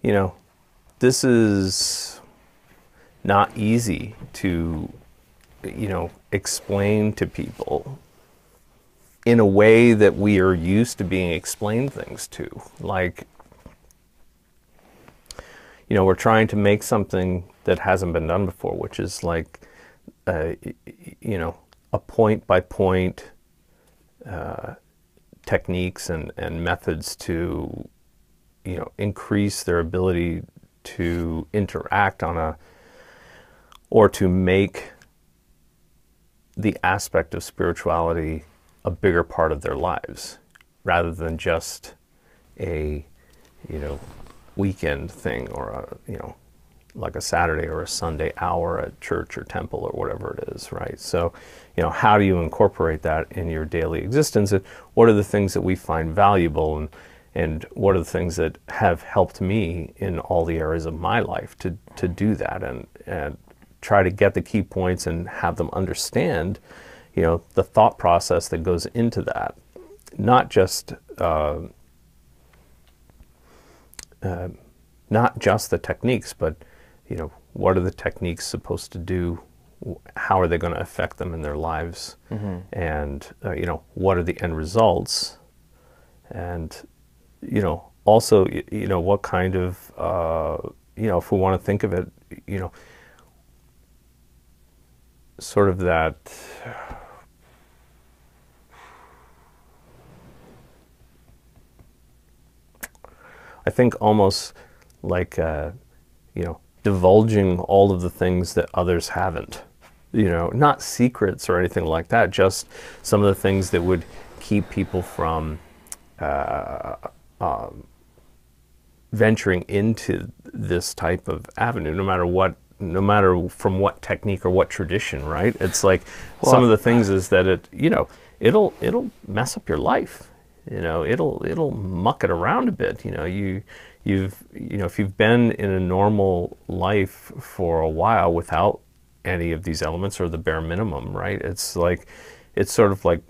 you know, this is not easy to, you know, explain to people in a way that we are used to being explained things to. Like, you know, we're trying to make something that hasn't been done before, which is like, you know, a point by point techniques and methods to, you know, increase their ability to interact on a, or to make the aspect of spirituality a bigger part of their lives, rather than just a, you know, weekend thing, or a, you know, like a Saturday or a Sunday hour at church or temple or whatever it is, right? So, you know, how do you incorporate that in your daily existence? And what are the things that we find valuable, and what are the things that have helped me in all the areas of my life to do that, and try to get the key points and have them understand, you know, the thought process that goes into that. Not just the techniques, but, you know, what are the techniques supposed to do? How are they going to affect them in their lives? And, you know, what are the end results? And, you know, also, you know, what kind of, you know, if we want to think of it, you know, sort of that, I think almost like, you know, divulging all of the things that others haven't, you know, not secrets or anything like that, just some of the things that would keep people from venturing into this type of avenue, no matter from what technique or what tradition, right? It's like, well, some of the things is that it, you know, it'll mess up your life. You know, it'll muck it around a bit. You know, you know, if you've been in a normal life for a while without any of these elements, or the bare minimum, right? It's like, it's sort of like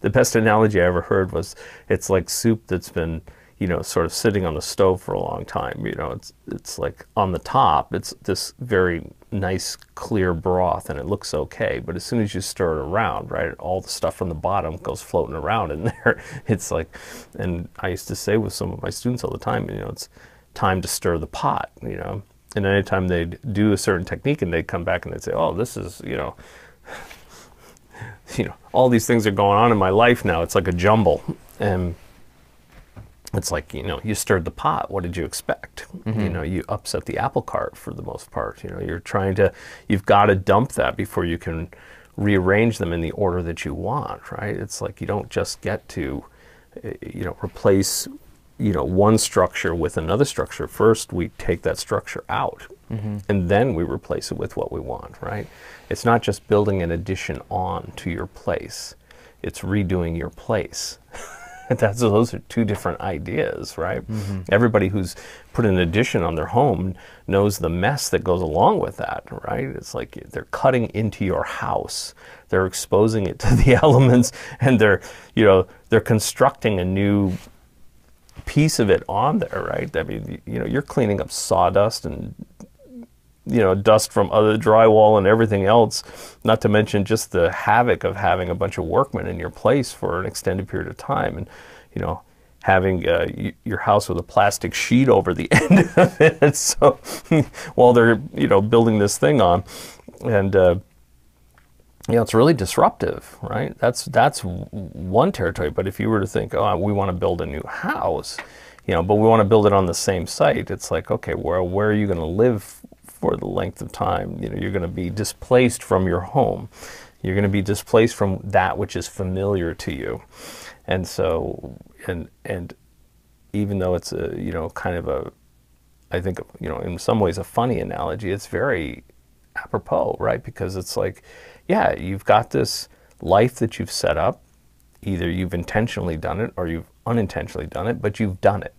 the best analogy I ever heard was, it's like soup that's been, you know, sort of sitting on the stove for a long time. You know, it's like on the top, it's this very nice clear broth, and it looks okay, but as soon as you stir it around, right, all the stuff from the bottom goes floating around in there. It's like, and I used to say with some of my students all the time, you know, it's time to stir the pot, you know. And anytime they'd do a certain technique and they'd come back and they'd say, oh, this is, you know, all these things are going on in my life now, it's like a jumble. And it's like, you know, you stirred the pot. What did you expect? You know, you upset the apple cart for the most part. You know, you've got to dump that before you can rearrange them in the order that you want, right? It's like, you don't just get to, you know, replace, you know, one structure with another structure. First, we take that structure out, and then we replace it with what we want, right? It's not just building an addition on to your place. It's redoing your place. Those are two different ideas, right? Everybody who's put an addition on their home knows the mess that goes along with that, right? It's like they're cutting into your house, they're exposing it to the elements, and they're, you know, they're constructing a new piece of it on there, right? I mean, you know, you're cleaning up sawdust and, you know, dust from other drywall and everything else, not to mention just the havoc of having a bunch of workmen in your place for an extended period of time, and, you know, having your house with a plastic sheet over the end of it, so while they're, you know, building this thing on, and you know, it's really disruptive, right? That's one territory. But if you were to think, oh, we want to build a new house, you know, but we want to build it on the same site, it's like, okay, where are you going to live for the length of time? You know, you're going to be displaced from your home. You're going to be displaced from that which is familiar to you. And so, and even though it's a, you know, kind of a, I think, you know, in some ways a funny analogy, it's very apropos, right? Because it's like, yeah, you've got this life that you've set up. Either you've intentionally done it or you've unintentionally done it, but you've done it.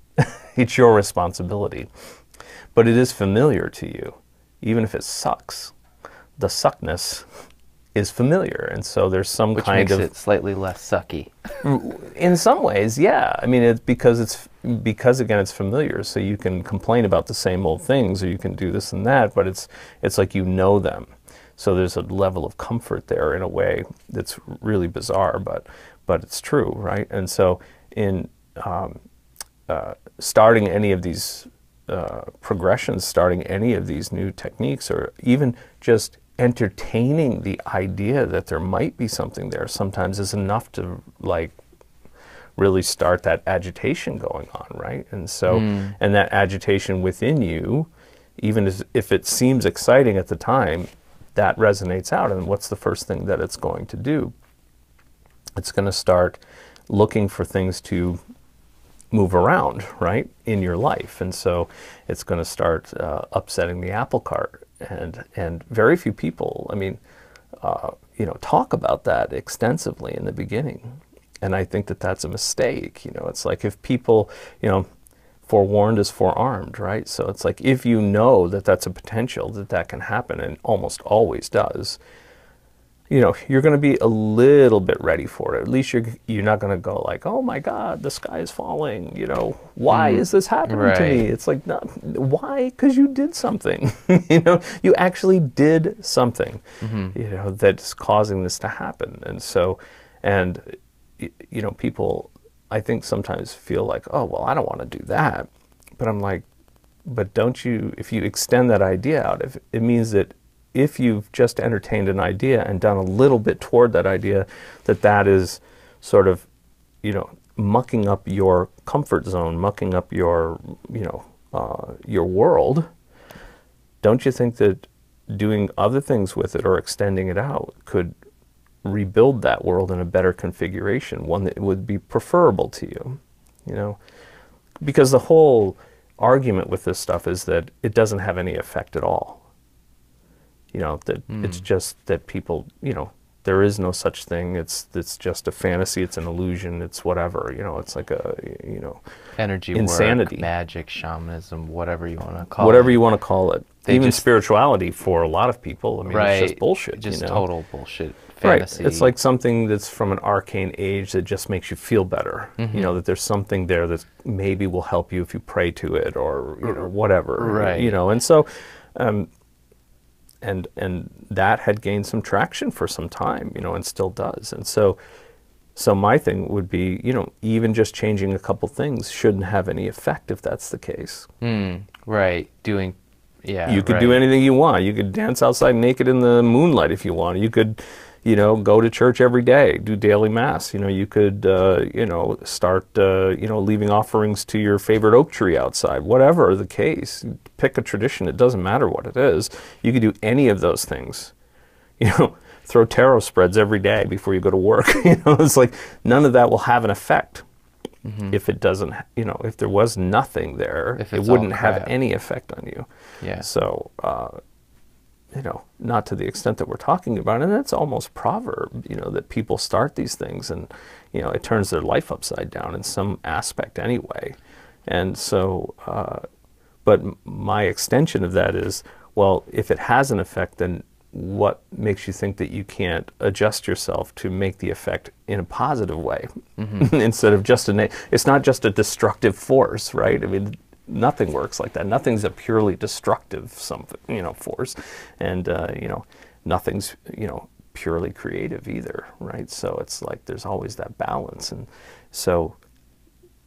It's your responsibility. But it is familiar to you. Even if it sucks, the suckness is familiar, and so there's some Which kind makes of it slightly less sucky. In some ways, yeah. I mean, it's because because again it's familiar, so you can complain about the same old things, or you can do this and that, but it's like you know them. So there's a level of comfort there in a way that's really bizarre, but it's true, right? And so in starting any of these progressions, starting any of these new techniques, or even just entertaining the idea that there might be something there sometimes is enough to like really start that agitation going on, right? And so, and that agitation within you, even if it seems exciting at the time, that resonates out. And what's the first thing that it's going to do? It's going to start looking for things to move around, right, in your life. And so it's going to start upsetting the apple cart. And very few people, I mean, you know, talk about that extensively in the beginning. And I think that that's a mistake. You know, it's like if people, you know, forewarned is forearmed, right? So it's like if you know that that's a potential, that can happen, and almost always does, you know, you're going to be a little bit ready for it. At least you're not going to go like, oh my God, the sky is falling. You know, why is this happening to me? It's like, not, why? Because you did something. You know, you actually did something, you know, that's causing this to happen. And so, and, you know, people, I think sometimes feel like, oh, well, I don't want to do that. But I'm like, but don't you, if you extend that idea out, if it means that if you've just entertained an idea and done a little bit toward that idea, that is sort of, you know, mucking up your comfort zone, mucking up your, you know, your world, don't you think that doing other things with it or extending it out could rebuild that world in a better configuration, one that would be preferable to you, you know? Because the whole argument with this stuff is that it doesn't have any effect at all. You know, that it's just that people, you know, there is no such thing. It's just a fantasy. It's an illusion. It's whatever, you know, it's like a, you know, energy insanity, work, magic, shamanism, whatever you want to call it. Whatever you want to call it. Even just, spirituality for a lot of people, I mean, right, it's just bullshit. Just you know? total bullshit. Fantasy. Right. It's like something that's from an arcane age that just makes you feel better. You know, that there's something there that maybe will help you if you pray to it, or, you know, whatever. Right. You know, and so, and that had gained some traction for some time, you know, and still does. And so my thing would be, you know, even just changing a couple things shouldn't have any effect if that's the case. Right. Doing, yeah. You could do anything you want. You could dance outside naked in the moonlight if you want. You could, you know, go to church every day, do daily mass. You know, you could, you know, start, you know, leaving offerings to your favorite oak tree outside. Whatever the case, pick a tradition. It doesn't matter what it is. You could do any of those things. You know, throw tarot spreads every day before you go to work. You know, it's like none of that will have an effect. If it doesn't, you know, if there was nothing there, it wouldn't have any effect on you. Yeah. So, you know, not to the extent that we're talking about, and that's almost proverb, you know, that people start these things and, you know, it turns their life upside down in some aspect anyway. And so, but my extension of that is, well, if it has an effect, then what makes you think that you can't adjust yourself to make the effect in a positive way instead of just it's not just a destructive force, right? I mean, nothing works like that. Nothing's a purely destructive something, you know, force, and you know, nothing's, you know, purely creative either, right? So it's like there's always that balance. And so,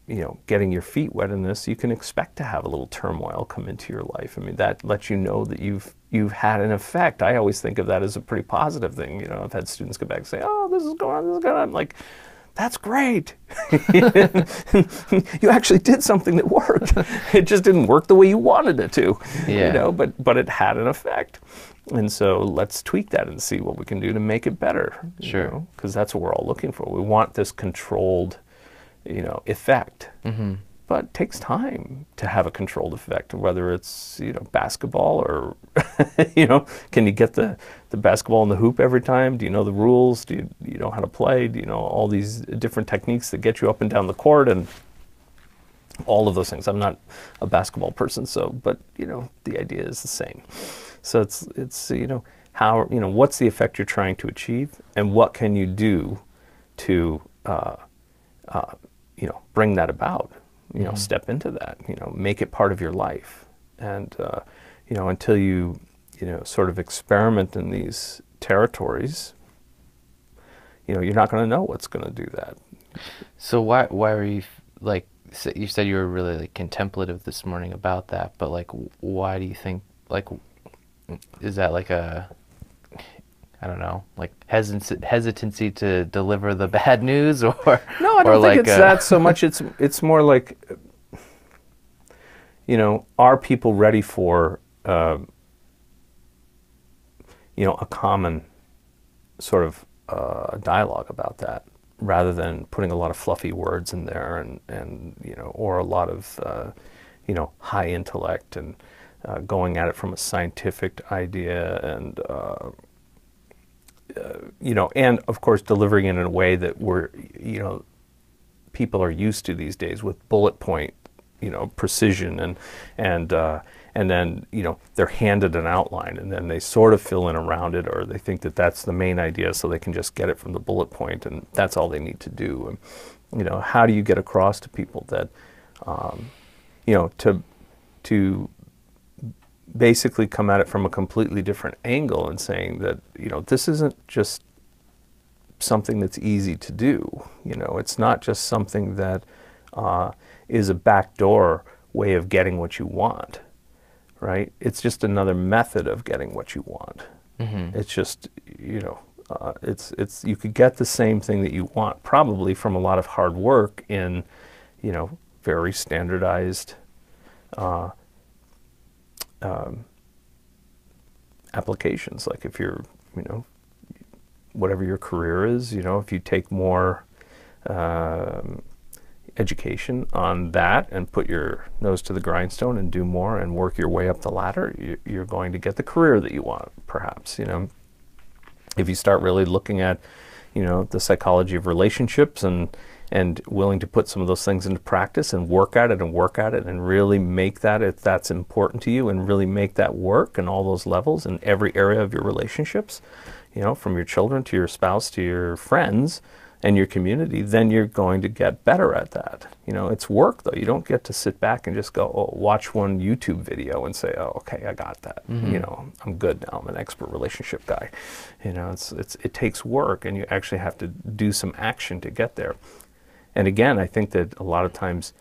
you know, getting your feet wet in this, you can expect to have a little turmoil come into your life. I mean, that lets you know that you've had an effect. I always think of that as a pretty positive thing. You know, I've had students come back and say, oh, this is going on, this is going on. I'm like, that's great. You actually did something that worked. It just didn't work the way you wanted it to, you know, but it had an effect. And so let's tweak that and see what we can do to make it better. Sure. Because that's what we're all looking for. We want this controlled, you know, effect. But it takes time to have a controlled effect, whether it's, you know, basketball or, you know, can you get the basketball in the hoop every time? Do you know the rules? Do you know how to play? Do you know all these different techniques that get you up and down the court and all of those things? I'm not a basketball person, so, but, you know, the idea is the same. So it's you know, how, you know, what's the effect you're trying to achieve, and what can you do to, you know, bring that about? you know, step into that, you know, make it part of your life. And, you know, until you, you know, sort of experiment in these territories, you know, you're not going to know what's going to do that. So why were you like, you said you were really like contemplative this morning about that, but like why do you think, like, is that like a, I don't know, like hesitancy to deliver the bad news, or no, I don't think it's that so much. It's more like, you know, are people ready for you know, a common sort of dialogue about that, rather than putting a lot of fluffy words in there and you know, or a lot of you know, high intellect and going at it from a scientific idea, and you know, and of course delivering it in a way that we're, you know, people are used to these days, with bullet point, you know, precision, and then, you know, they're handed an outline and then they sort of fill in around it, or they think that that's the main idea, so they can just get it from the bullet point and that's all they need to do. And, you know, how do you get across to people that, you know, to basically come at it from a completely different angle, and saying that, you know, this isn't just something that's easy to do. You know, it's not just something that is a backdoor way of getting what you want, right? It's just another method of getting what you want. Mm-hmm. It's just, you know, it's you could get the same thing that you want probably from a lot of hard work in, you know, very standardized applications. Like if you're, you know, whatever your career is, you know, if you take more education on that and put your nose to the grindstone and do more and work your way up the ladder, you're going to get the career that you want, perhaps. You know, if you start really looking at, you know, the psychology of relationships and willing to put some of those things into practice and work at it and really make that, if that's important to you, and really make that work in all those levels in every area of your relationships, you know, from your children to your spouse to your friends and your community, then you're going to get better at that. You know, it's work though. You don't get to sit back and just go, oh, watch one YouTube video and say, oh, okay, I got that. Mm-hmm. You know, I'm good now. I'm an expert relationship guy. You know, it takes work, and you actually have to do some action to get there. And again, I think that a lot of times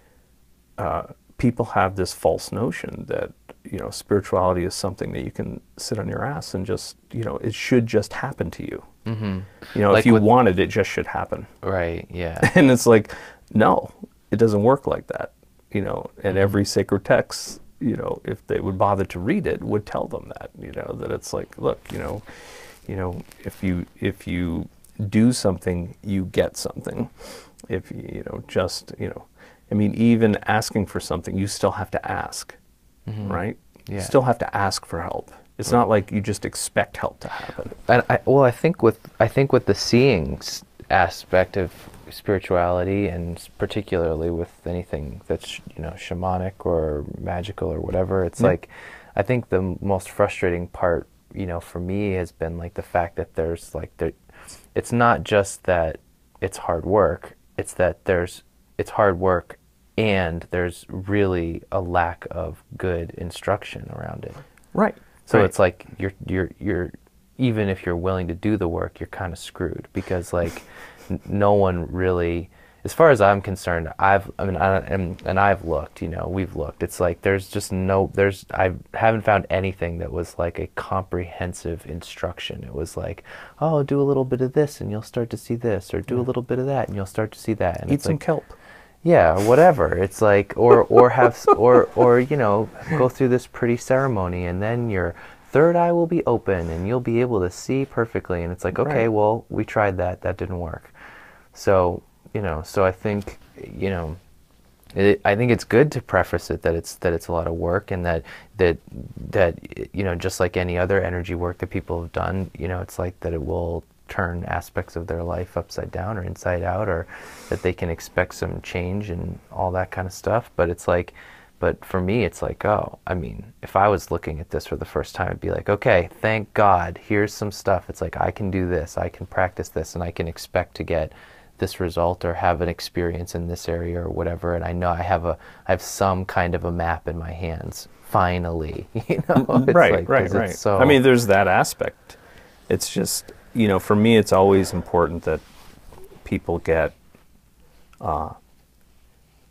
people have this false notion that, you know, spirituality is something that you can sit on your ass and just, you know, it should just happen to you. Mm-hmm. You know, like if you want it, it just should happen. Right, yeah. And it's like, no, it doesn't work like that. You know, and every sacred text, you know, if they would bother to read it, would tell them that, you know, that it's like, look, you know, if you do something, you get something. If you know, just, you know, I mean, even asking for something, you still have to ask, right? Yeah. You still have to ask for help. It's not like you just expect help to happen. And I think with the seeing aspect of spirituality, and particularly with anything that's, you know, shamanic or magical or whatever, it's like, I think the most frustrating part, you know, for me has been like the fact that there's like it's not just that it's hard work. It's that it's hard work, and there's really a lack of good instruction around it. Right. So it's like you're even if you're willing to do the work, you're kind of screwed, because like no one really, as far as I'm concerned, I've looked, you know, we've looked. It's like I haven't found anything that was like a comprehensive instruction. It was like, oh, do a little bit of this and you'll start to see this, or do a little bit of that and you'll start to see that. And eat some kelp. Yeah, whatever. It's like, or have, or you know, go through this pretty ceremony, and then your third eye will be open and you'll be able to see perfectly. And it's like, okay, well, we tried that didn't work. So, you know, so I think, you know, I think it's good to preface it that it's a lot of work, and that you know, just like any other energy work that people have done, you know, it's like that it will turn aspects of their life upside down or inside out, or that they can expect some change and all that kind of stuff. But it's like, but for me, it's like, oh, I mean, if I was looking at this for the first time, it'd be like, okay, thank God, here's some stuff. It's like, I can do this, I can practice this, and I can expect to get this result or have an experience in this area or whatever, and I know I have some kind of a map in my hands. Finally, you know, it's Right, like, right, 'cause right. it's so, I mean, there's that aspect. It's just, you know, for me, it's always important that people get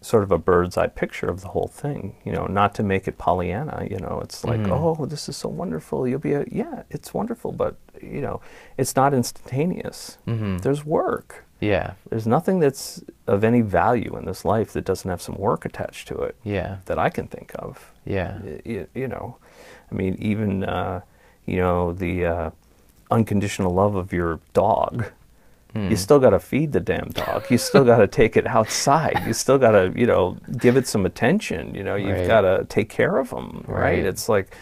sort of a bird's eye picture of the whole thing, you know, not to make it Pollyanna, you know, it's like, oh, this is so wonderful. You'll be yeah, it's wonderful, but, you know, it's not instantaneous. There's work. yeah, There's nothing that's of any value in this life that doesn't have some work attached to it yeah, that I can think of. yeah, You know, I mean, even, you know, the unconditional love of your dog. You still got to feed the damn dog. You still got to take it outside. You still got to, you know, give it some attention. You know, you've Right. got to take care of them, right? Right. It's like,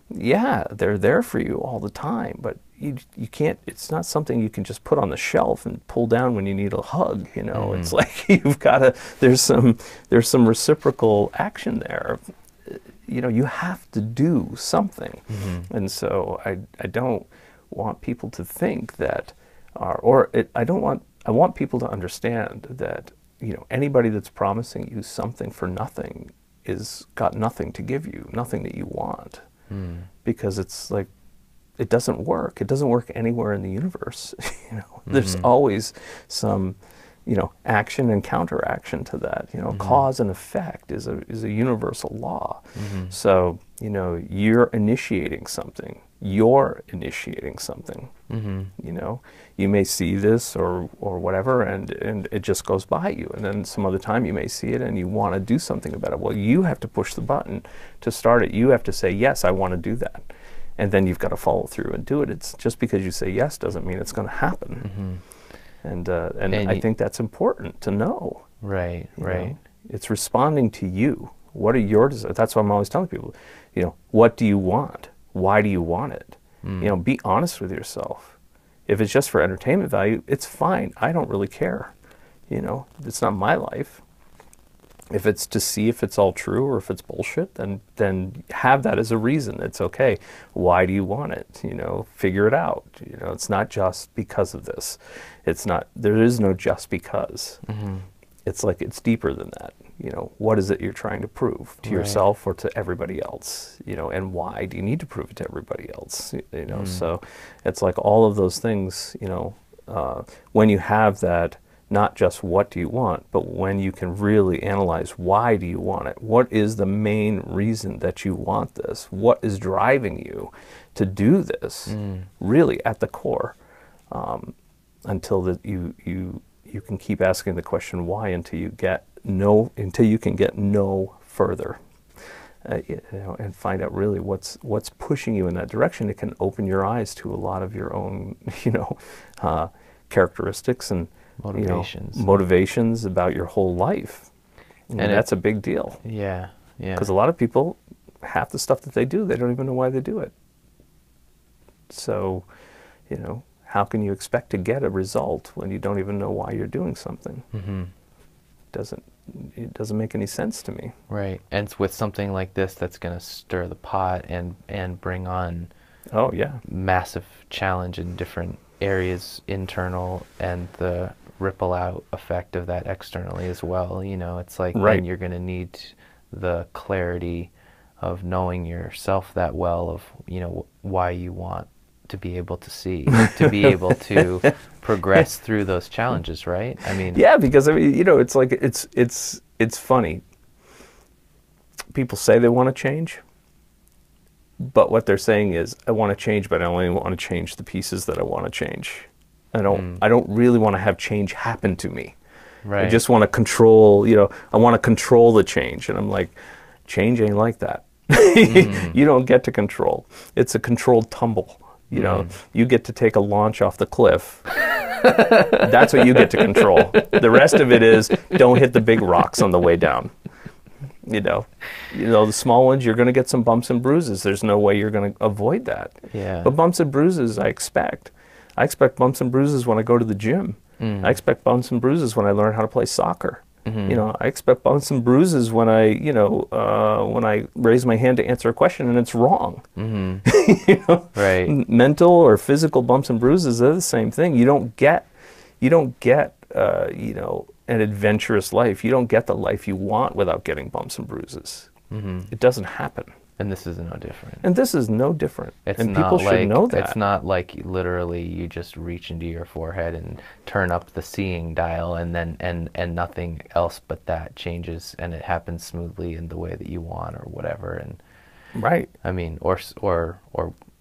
yeah, they're there for you all the time, but you can't, it's not something you can just put on the shelf and pull down when you need a hug, you know? It's like you've got to, there's some reciprocal action there. You know, you have to do something. And so I don't want people to think that, I want people to understand that, you know, anybody that's promising you something for nothing is got nothing to give you, nothing that you want. Because it's like, it doesn't work. It doesn't work anywhere in the universe. You know, there's always some, you know, action and counteraction to that. You know, cause and effect is a universal law. So, you know, you're initiating something. You're initiating something. You know, you may see this or whatever, and it just goes by you. And then some other time you may see it and you want to do something about it. Well, you have to push the button to start it. You have to say, yes, I want to do that. And then you've got to follow through and do it. It's just because you say yes doesn't mean it's going to happen. And I think that's important to know. right, you right, know. It's responding to you. What are your desires? That's what I'm always telling people. You know, what do you want? Why do you want it? You know, be honest with yourself. If it's just for entertainment value, it's fine. I don't really care. You know, it's not my life. If it's to see if it's all true or if it's bullshit, then have that as a reason. It's okay. Why do you want it? You know, figure it out. You know, it's not just because of this. It's not, there is no just because. It's like, it's deeper than that. You know, what is it you're trying to prove to yourself or to everybody else? You know, and why do you need to prove it to everybody else? You know, so it's like all of those things, you know, when you have that, not just what do you want, but when you can really analyze why do you want it? What is the main reason that you want this? What is driving you to do this? Really at the core, until that you can keep asking the question why until you can get no further. You know, and find out really what's pushing you in that direction. It can open your eyes to a lot of your own, you know, characteristics and motivations, you know, motivations about your whole life. And that's a big deal. yeah, yeah, Because a lot of people, half the stuff that they do, they don't even know why they do it. So, you know, how can you expect to get a result when you don't even know why you're doing something? It doesn't make any sense to me. right. And it's with something like this that's going to stir the pot and bring on Oh yeah. massive challenge in different areas, internal, and the ripple out effect of that externally as well. You know, it's like Right. then you're going to need the clarity of knowing yourself that well, of, you know, why you want to be able to see, to be able to progress through those challenges, right? I mean, Yeah, because I mean, you know, it's like it's funny. People say they want to change, but what they're saying is, I want to change, but I only want to change the pieces that I want to change. I don't really want to have change happen to me. right. I just want to control, you know, I want to control the change. And I'm like, change ain't like that. You don't get to control. It's a controlled tumble. You know, you get to take a launch off the cliff. That's what you get to control. The rest of it is, don't hit the big rocks on the way down. You know, the small ones, you're going to get some bumps and bruises. There's no way you're going to avoid that. Yeah. But bumps and bruises, I expect. I expect bumps and bruises when I go to the gym. I expect bumps and bruises when I learn how to play soccer. You know, I expect bumps and bruises when I, you know, when I raise my hand to answer a question and it's wrong. You know? Right. Mental or physical bumps and bruises, they're the same thing. You don't get you know, an adventurous life, you don't get the life you want without getting bumps and bruises. It doesn't happen. And this is no different. And this is no different. It's and not people should know that. It's not like literally you just reach into your forehead and turn up the seeing dial, and then and nothing else but that changes, and it happens smoothly in the way that you want or whatever. And right. I mean, or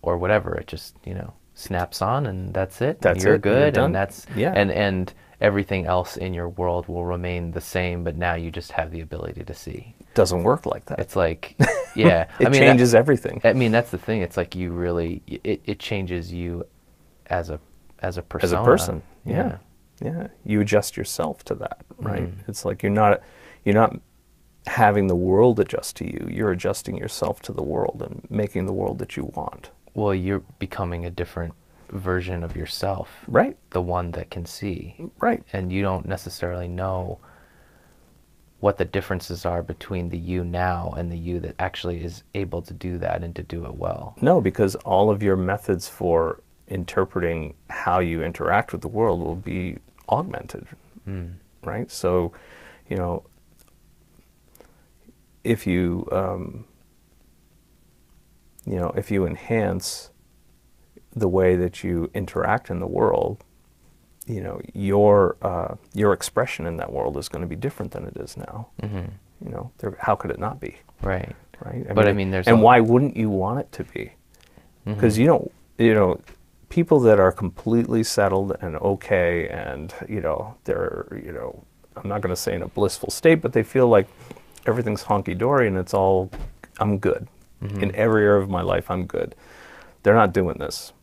whatever. It just, you know, snaps on, and that's it. That's you're it. good, You're and done. that's Yeah. and everything else in your world will remain the same, but now you just have the ability to see. Doesn't work like that. It's like, yeah, It I mean, changes everything. I mean, that's the thing. It's like you really, it changes you as a persona. As a person. Yeah. Yeah. You adjust yourself to that, right? It's like you're not having the world adjust to you. You're adjusting yourself to the world and making the world that you want. Well, you're becoming a different version of yourself. Right. The one that can see. Right. And you don't necessarily know what the differences are between the you now and the you that actually is able to do that and to do it well. No, because all of your methods for interpreting how you interact with the world will be augmented, right? So, you know, if you, you know, if you enhance the way that you interact in the world, you know, your expression in that world is going to be different than it is now. You know, how could it not be? Right. Right. But I mean, there's and why wouldn't you want it to be? Because you know, people that are completely settled and okay, and you know, they're, you know, I'm not going to say in a blissful state, but they feel like everything's honky dory and it's all, I'm good. In every area of my life, I'm good. They're not doing this.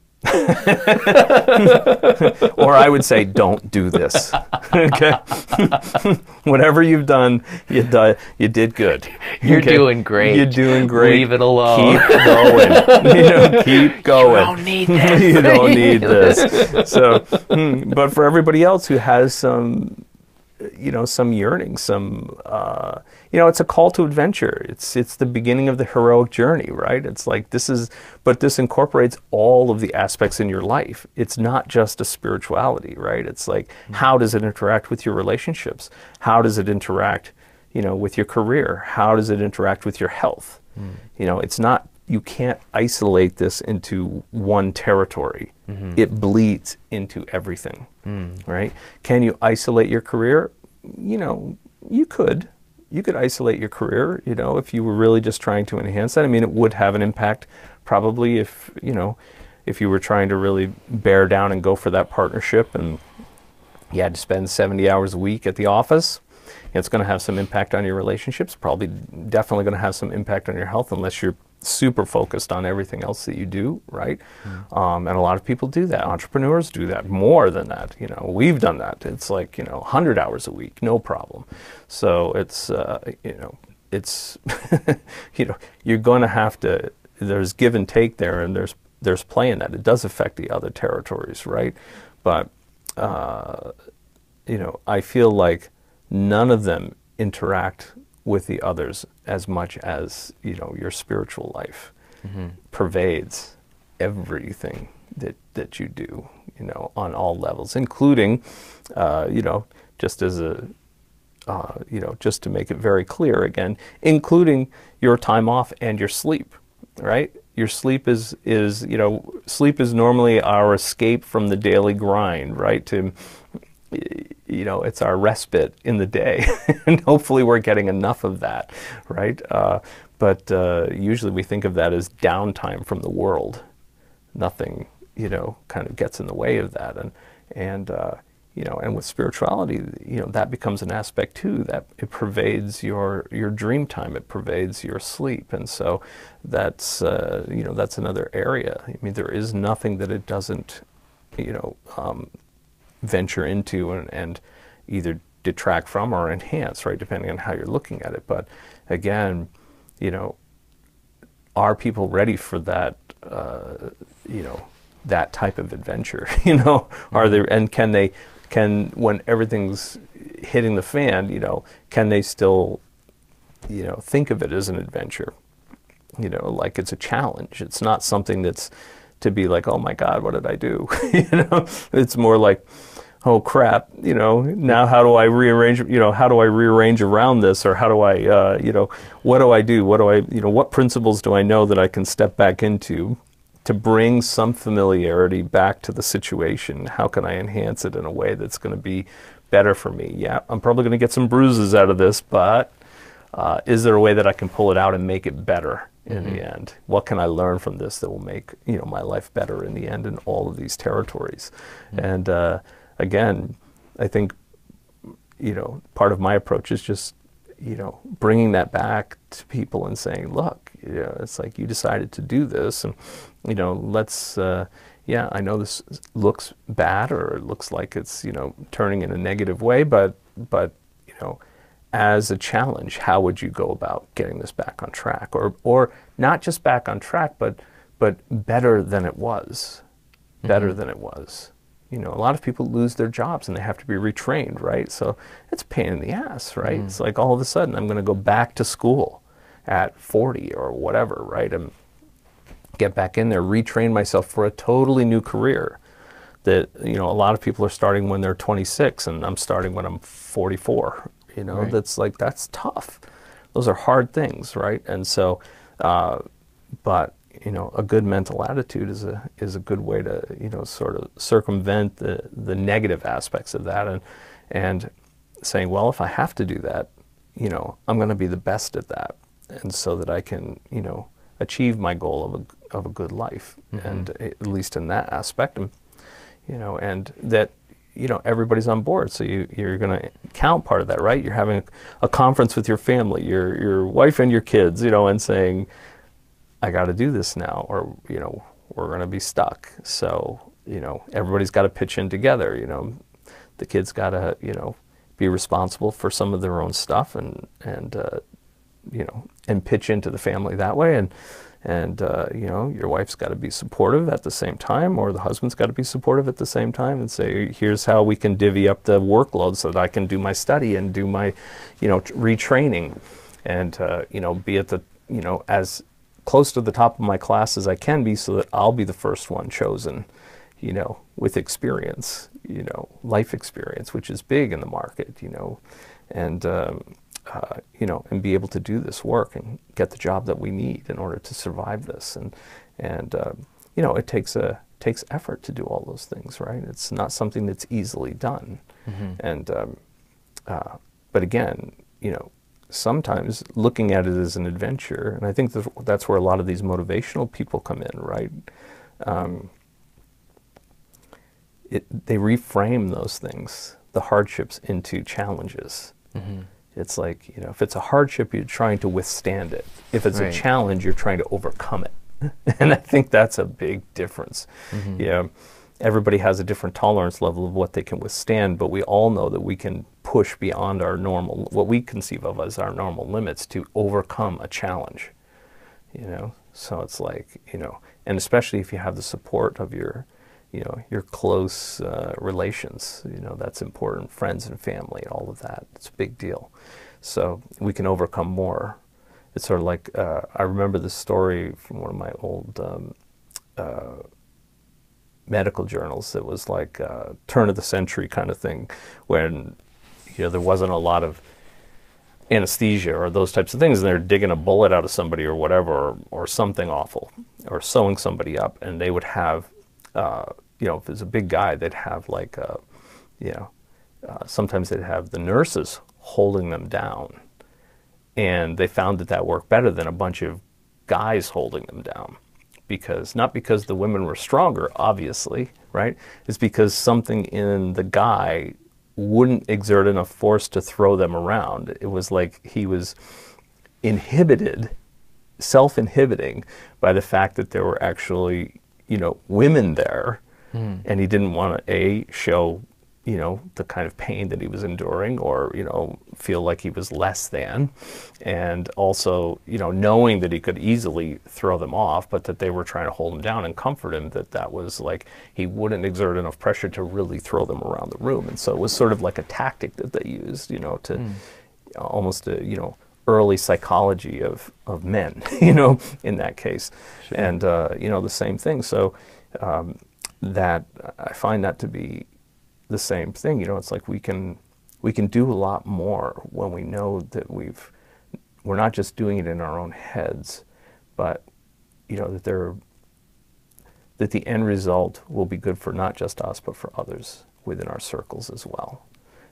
Or I would say, don't do this. Okay. Whatever you've done, you did good. You're Okay? doing great. You're doing great. Leave it alone. Keep going. You know, keep going. You don't need this. You don't need this. So, but for everybody else who has some, you know, some yearning, some, you know, it's a call to adventure. It's the beginning of the heroic journey, right? It's like but this incorporates all of the aspects in your life. It's not just a spirituality, right? It's like, how does it interact with your relationships? How does it interact, you know, with your career? How does it interact with your health? You know, it's not, you can't isolate this into one territory. It bleeds into everything, right? Can you isolate your career? You know, you could isolate your career, you know, if you were really just trying to enhance that. I mean, it would have an impact probably if, you know, if you were trying to really bear down and go for that partnership and you had to spend 70 hours a week at the office. It's going to have some impact on your relationships, probably definitely going to have some impact on your health unless you're super focused on everything else that you do, right? And a lot of people do that. Entrepreneurs do that more than that. You know, we've done that. It's like, you know, 100 hours a week, no problem. So it's, you know, it's, you know, you're going to have to, there's give and take there, and there's play in that. It does affect the other territories, right? But, you know, I feel like none of them interact with the others as much as, you know, your spiritual life pervades everything that you do, you know, on all levels, including, you know, just as a, you know, just to make it very clear again, including your time off and your sleep, right? Your sleep is, you know, sleep is normally our escape from the daily grind, right? To, you know, it's our respite in the day, and hopefully we're getting enough of that, right? But usually we think of that as downtime from the world. Nothing, you know, kind of gets in the way of that, and you know, and with spirituality, you know, that becomes an aspect too. That it pervades your dream time, it pervades your sleep, and so that's you know, that's another area. I mean, there is nothing that it doesn't, you know, venture into and either detract from or enhance, right, depending on how you're looking at it. But again, you know, are people ready for that, you know, that type of adventure? You know, are there, and can when everything's hitting the fan, you know, can they still, you know, think of it as an adventure? You know, like it's a challenge. It's not something that's to be like, oh my God, what did I do? You know, it's more like, oh crap, you know, now how do I rearrange, you know, how do I rearrange around this, or how do I, you know, what do I do? What do I, you know, what principles do I know that I can step back into to bring some familiarity back to the situation? How can I enhance it in a way that's going to be better for me? Yeah, I'm probably going to get some bruises out of this, but is there a way that I can pull it out and make it better in the end? What can I learn from this that will make, you know, my life better in the end in all of these territories? And again, I think, you know, part of my approach is just, you know, bringing that back to people and saying, look, you know, it's like you decided to do this, and, you know, let's, yeah, I know this looks bad, or it looks like it's, you know, turning in a negative way, but, you know, as a challenge, how would you go about getting this back on track, or not just back on track, but better than it was, better than it was. You know, a lot of people lose their jobs and they have to be retrained, right? So it's a pain in the ass, right? It's like all of a sudden I'm going to go back to school at 40 or whatever, right? And get back in there, retrain myself for a totally new career that, you know, a lot of people are starting when they're 26 and I'm starting when I'm 44. You know, that's like, that's tough. Those are hard things, right? And so, but, you know, a good mental attitude is a good way to, you know, sort of circumvent the negative aspects of that, and saying, well, if I have to do that, you know, I'm going to be the best at that, and so that I can, you know, achieve my goal of a good life, and at least in that aspect, and, you know, and that, you know, everybody's on board. So you're going to count part of that, right? You're having a conference with your family, your wife and your kids, you know, and saying, I got to do this now, or, you know, we're going to be stuck. So, you know, everybody's got to pitch in together. You know, the kids got to, you know, be responsible for some of their own stuff, and you know, and pitch into the family that way. And you know, your wife's got to be supportive at the same time, or the husband's got to be supportive at the same time, and say, here's how we can divvy up the workload so that I can do my study and do my, you know, retraining, and you know, be at the, you know, as close to the top of my class as I can be, so that I'll be the first one chosen, you know, with experience, you know, life experience, which is big in the market, you know, and you know, and be able to do this work and get the job that we need in order to survive this. And you know, it takes effort to do all those things, right? It's not something that's easily done. And but again, you know, sometimes looking at it as an adventure, and I think that's where a lot of these motivational people come in, right? They reframe those things, the hardships, into challenges. It's like, you know, if it's a hardship, you're trying to withstand it. If it's a challenge, you're trying to overcome it. And I think that's a big difference. You know, everybody has a different tolerance level of what they can withstand, but we all know that we can push beyond our normal, what we conceive of as our normal limits, to overcome a challenge, you know? So it's like, you know, and especially if you have the support of your, you know, your close relations, you know, that's important, friends and family, all of that, it's a big deal. So we can overcome more. It's sort of like, I remember this story from one of my old medical journals. It was like turn of the century kind of thing, when, you know, there wasn't a lot of anesthesia or those types of things, and they're digging a bullet out of somebody or whatever, or something awful, or sewing somebody up, and they would have, you know, if it's a big guy, they'd have like, you know, sometimes they'd have the nurses holding them down, and they found that worked better than a bunch of guys holding them down. Because, not because the women were stronger, obviously, right? It's because something in the guy wouldn't exert enough force to throw them around. It was like he was inhibited, self-inhibiting, by the fact that there were actually, you know, women there, and he didn't want to, show, you know, the kind of pain that he was enduring, or, you know, feel like he was less than, and also, you know, knowing that he could easily throw them off, but that they were trying to hold him down and comfort him, that was like, he wouldn't exert enough pressure to really throw them around the room. And so it was sort of like a tactic that they used, you know, to almost a, you know, early psychology of men, you know, in that case. Sure. And, you know, the same thing. So that, I find that to be, the same thing. You know, it's like we can do a lot more when we know that we're not just doing it in our own heads, but you know that the end result will be good for not just us but for others within our circles as well.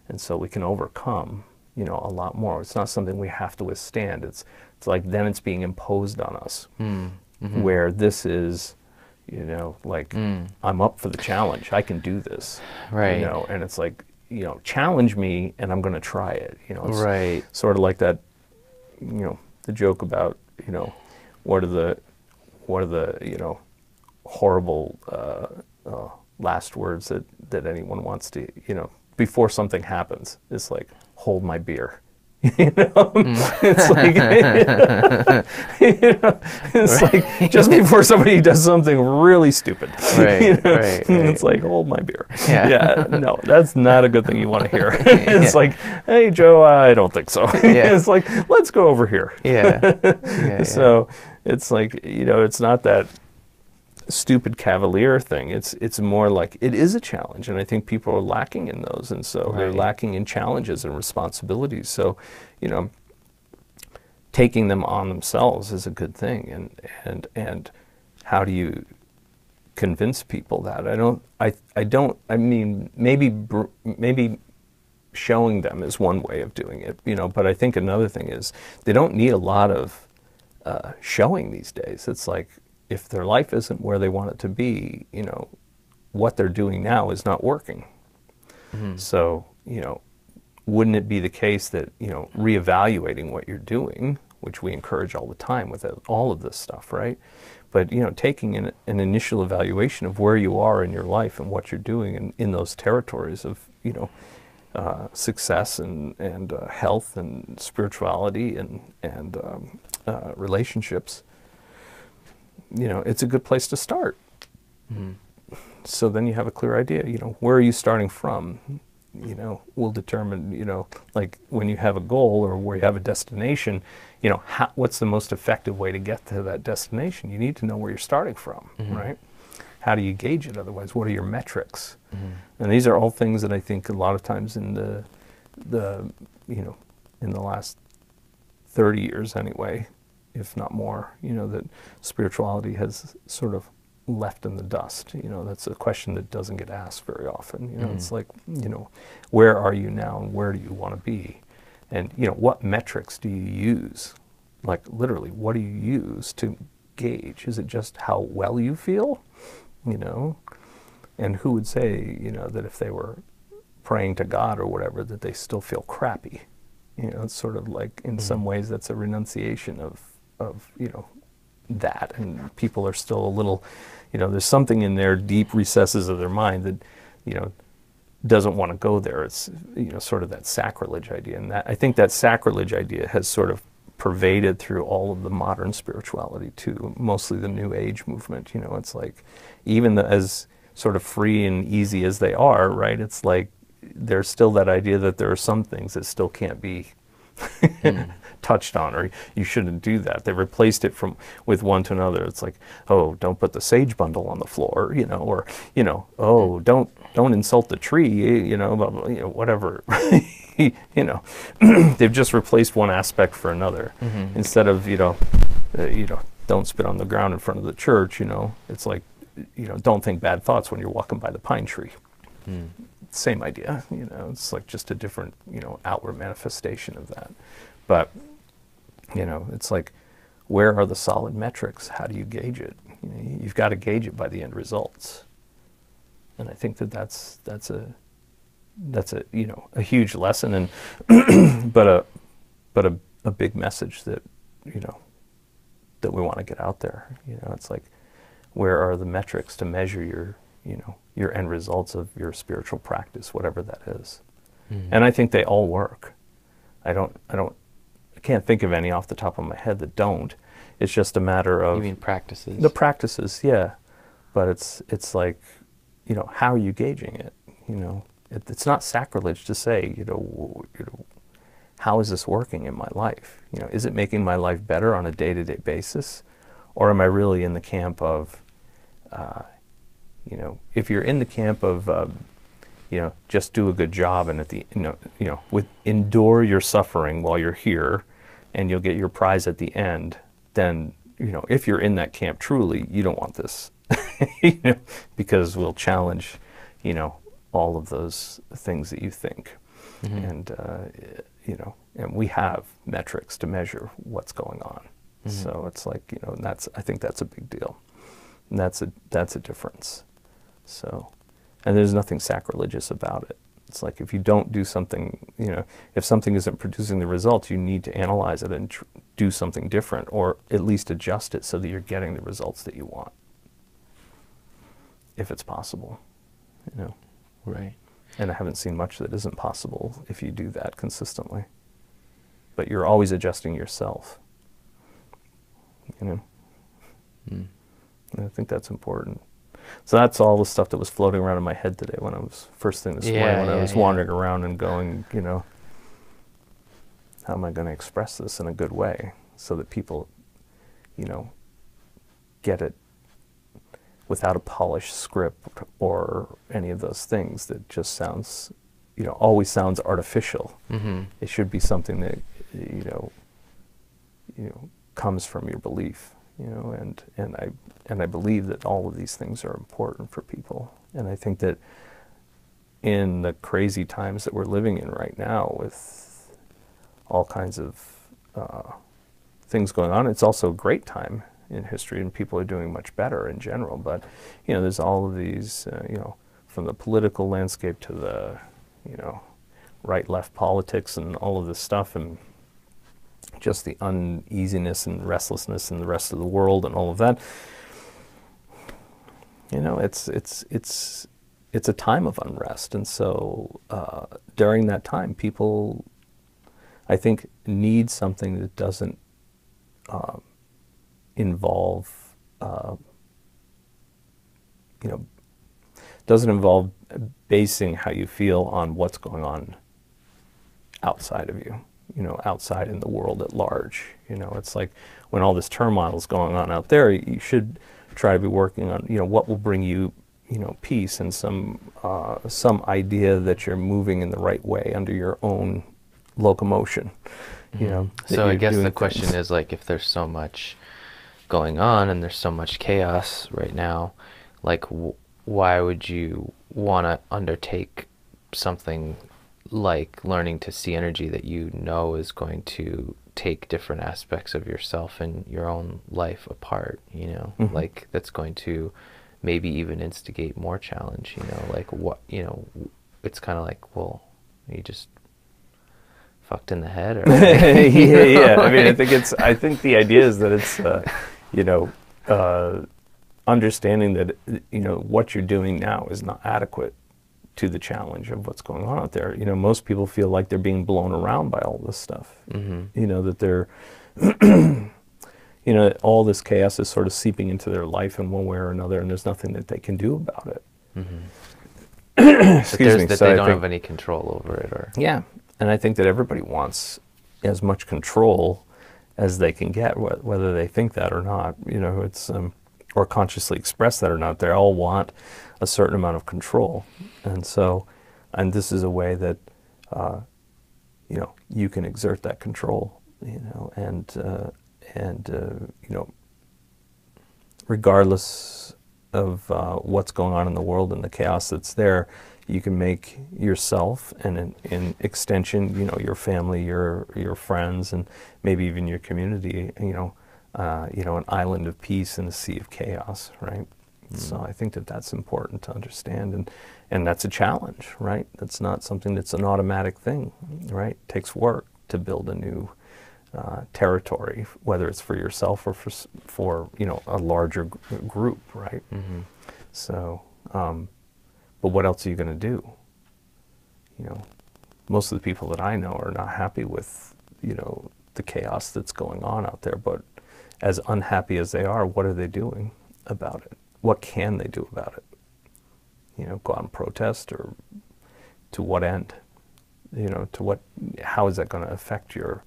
And so we can overcome, you know, a lot more. It's not something we have to withstand. It's like then it's being imposed on us, where this is, you know, like I'm up for the challenge. I can do this, Right. You know, and it's like, you know, challenge me and I'm going to try it. You know, it's Right. sort of like that, you know, the joke about, you know, what are the you know, horrible last words that anyone wants to, you know, before something happens. It's like, hold my beer. You know, it's like, you know, it's like just before somebody does something really stupid. Right, You know? right. It's like, hold my beer. Yeah. No, that's not a good thing you want to hear. It's like, hey, Joe, I don't think so. Yeah. It's like, let's go over here. Yeah. So it's like, you know, it's not that stupid cavalier thing. It's more like it is a challenge, and I think people are lacking in those, and so they're Right. lacking in challenges and responsibilities. So, you know, taking them on themselves is a good thing. And how do you convince people that? I mean, maybe showing them is one way of doing it, you know, but I think another thing is they don't need a lot of showing these days. It's like, if their life isn't where they want it to be, you know, what they're doing now is not working. So, you know, wouldn't it be the case that, you know, reevaluating what you're doing, which we encourage all the time with all of this stuff, right? But, you know, taking an initial evaluation of where you are in your life and what you're doing in those territories of, you know, success and health and spirituality and relationships, you know, it's a good place to start. So then you have a clear idea, you know, where are you starting from? You know, will determine, you know, like when you have a goal or where you have a destination, you know, what's the most effective way to get to that destination? You need to know where you're starting from, right? How do you gauge it otherwise? What are your metrics? And these are all things that I think a lot of times in the you know, in the last 30 years anyway, if not more, you know, that spirituality has sort of left in the dust. You know, that's a question that doesn't get asked very often. You know, it's like, you know, where are you now and where do you want to be? And, you know, what metrics do you use? Like literally, what do you use to gauge? Is it just how well you feel? You know, and who would say, you know, that if they were praying to God or whatever, that they still feel crappy? You know, it's sort of like, in some ways, that's a renunciation of you know, that, and people are still a little, you know, there's something in their deep recesses of their mind that, you know, doesn't want to go there. It's, you know, sort of that sacrilege idea, and that, I think that sacrilege idea has sort of pervaded through all of the modern spirituality too, mostly the New Age movement. You know, it's like, even as sort of free and easy as they are, right, it's like there's still that idea that there are some things that still can't be touched on, or you shouldn't do that. They replaced it with one to another. It's like, oh, don't put the sage bundle on the floor, you know, or, you know, oh, don't insult the tree, you know, blah, blah, you know, whatever. You know, they've just replaced one aspect for another. Instead of, you know, don't spit on the ground in front of the church, you know, it's like, you know, don't think bad thoughts when you're walking by the pine tree. Same idea, you know, it's like just a different, you know, outward manifestation of that. But, you know, it's like, where are the solid metrics? How do you gauge it? You know, you've got to gauge it by the end results. And I think that's a you know, a huge lesson, and but a big message that, you know, that we want to get out there. You know, it's like, where are the metrics to measure your, you know, your end results of your spiritual practice, whatever that is. And I think they all work. I can't think of any off the top of my head that don't. It's just a matter of... You mean practices? The practices, yeah. But it's like, you know, how are you gauging it? You know, it's not sacrilege to say, you know, how is this working in my life? You know, is it making my life better on a day-to-day basis? Or am I really in the camp of, you know, if you're in the camp of, just do a good job, and at the, with endure your suffering while you're here, and you'll get your prize at the end. Then, if you're in that camp truly, you don't want this, because we'll challenge, all of those things that you think. And, and we have metrics to measure what's going on. So it's like, and I think that's a big deal. And that's a difference. So, and there's nothing sacrilegious about it. It's like, if you don't do something, if something isn't producing the results, you need to analyze it and do something different, or at least adjust it so that you're getting the results that you want, if it's possible, Right. And I haven't seen much that isn't possible if you do that consistently. But you're always adjusting yourself, And I think that's important. So that's all the stuff that was floating around in my head today when I was, first thing this morning, when I was wandering around and going, how am I going to express this in a good way so that people, get it without a polished script or any of those things that just sounds, always sounds artificial. It should be something that, comes from your belief, and I believe that all of these things are important for people. And I think that in the crazy times that we're living in right now, with all kinds of things going on, it's also a great time in history, and people are doing much better in general. But there's all of these, from the political landscape to the, right-left politics and all of this stuff, and just the uneasiness and restlessness in the rest of the world and all of that. It's a time of unrest, and so during that time, people, I think, need something that doesn't involve, doesn't involve basing how you feel on what's going on outside of you, outside in the world at large. It's like, when all this turmoil is going on out there, you should try to be working on, what will bring you, peace, and some idea that you're moving in the right way under your own locomotion. So I guess the question is, like, if there's so much going on and there's so much chaos right now, like, why would you want to undertake something like learning to see energy that is going to take different aspects of yourself and your own life apart, like, that's going to maybe even instigate more challenge, like, what, it's kind of like, well, you just fucked in the head, or yeah. I mean, I think the idea is that it's understanding that what you're doing now is not adequate to the challenge of what's going on out there. Most people feel like they're being blown around by all this stuff. That they're all this chaos is sort of seeping into their life in one way or another, and there's nothing that they can do about it. That they don't have any control over it, or and I think that everybody wants as much control as they can get, whether they think that or not. It's or consciously express that or not. They all want a certain amount of control, and this is a way that you can exert that control. Regardless of what's going on in the world and the chaos that's there, you can make yourself, and in extension, your family, your friends, and maybe even your community, an island of peace in a sea of chaos, right? So I think that that's important to understand, and that's a challenge, right? That's not something that's an automatic thing, right? It takes work to build a new territory, whether it's for yourself or for a larger group, right? So, but what else are you going to do? Most of the people that I know are not happy with the chaos that's going on out there, but as unhappy as they are, what are they doing about it? What can they do about it? Go out and protest, or to what end? How is that going to affect your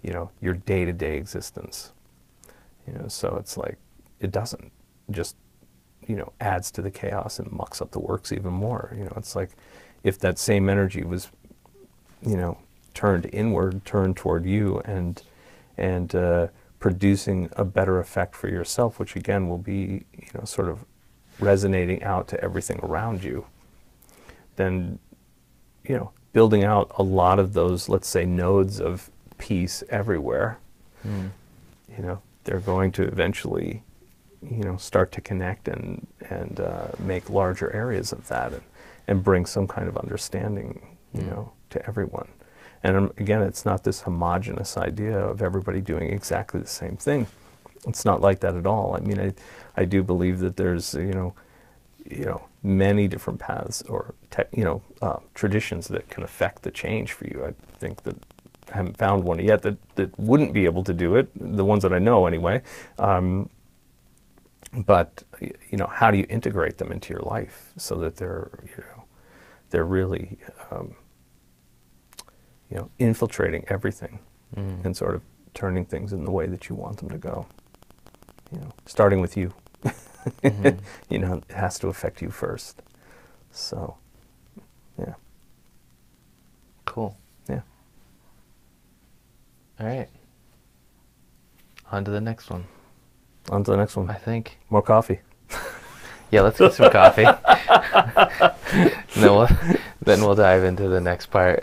day-to-day existence? So it's like, it doesn't, just, adds to the chaos and mucks up the works even more. It's like, if that same energy was, turned inward, turned toward you, and producing a better effect for yourself, which again will be, sort of resonating out to everything around you, then, building out a lot of those, let's say, nodes of peace everywhere, they're going to eventually, start to connect and make larger areas of that, and bring some kind of understanding, to everyone. And again, it's not this homogenous idea of everybody doing exactly the same thing. It's not like that at all. I mean, I do believe that there's, many different paths or, traditions that can affect the change for you. I think that I haven't found one yet that wouldn't be able to do it, the ones that I know anyway. But, how do you integrate them into your life so that they're really, infiltrating everything and sort of turning things in the way that you want them to go. Starting with you. It has to affect you first. So, yeah. Cool. Yeah. All right. On to the next one. On to the next one. I think. More coffee. Yeah, let's get some coffee. And then we'll dive into the next part.